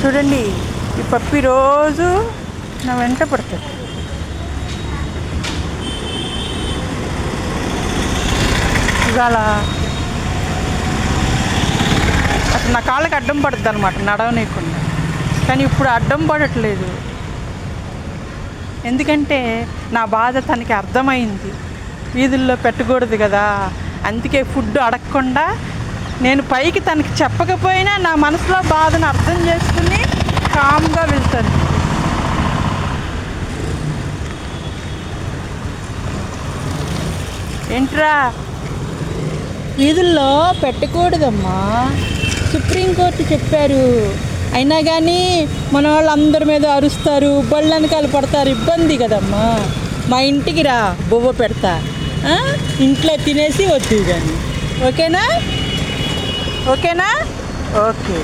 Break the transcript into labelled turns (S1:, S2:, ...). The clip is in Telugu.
S1: చూడండి, ఈ పప్పి రోజు నా వెంట పడుతుంది. ఇవాళ అసలు నా కాళ్ళకి అడ్డం పడుతుంది అనమాట, నడవనీయకుండా. కానీ ఇప్పుడు అడ్డం పడట్లేదు, ఎందుకంటే నా బాధ తనకి అర్థమైంది. వీధుల్లో పెట్టకూడదు కదా, అందుకే ఫుడ్ అడగకుండా నేను పైకి తనకి చెప్పకపోయినా నా మనసులో బాధను అర్థం చేసుకుని కామ్గా వెళ్తాను. ఏంట్రా, వీధుల్లో పెట్టకూడదమ్మా, సుప్రీంకోర్టు చెప్పారు. అయినా కానీ మన వాళ్ళందరి మీద అరుస్తారు, బళ్ళు వెనకాల పడతారు, ఇబ్బంది కదమ్మా. మా ఇంటికి రా, బొవ్వ పెడతా, ఇంట్లో తినేసి వద్దు కానీ. ఓకేనా? ఓకేనా? ఓకే.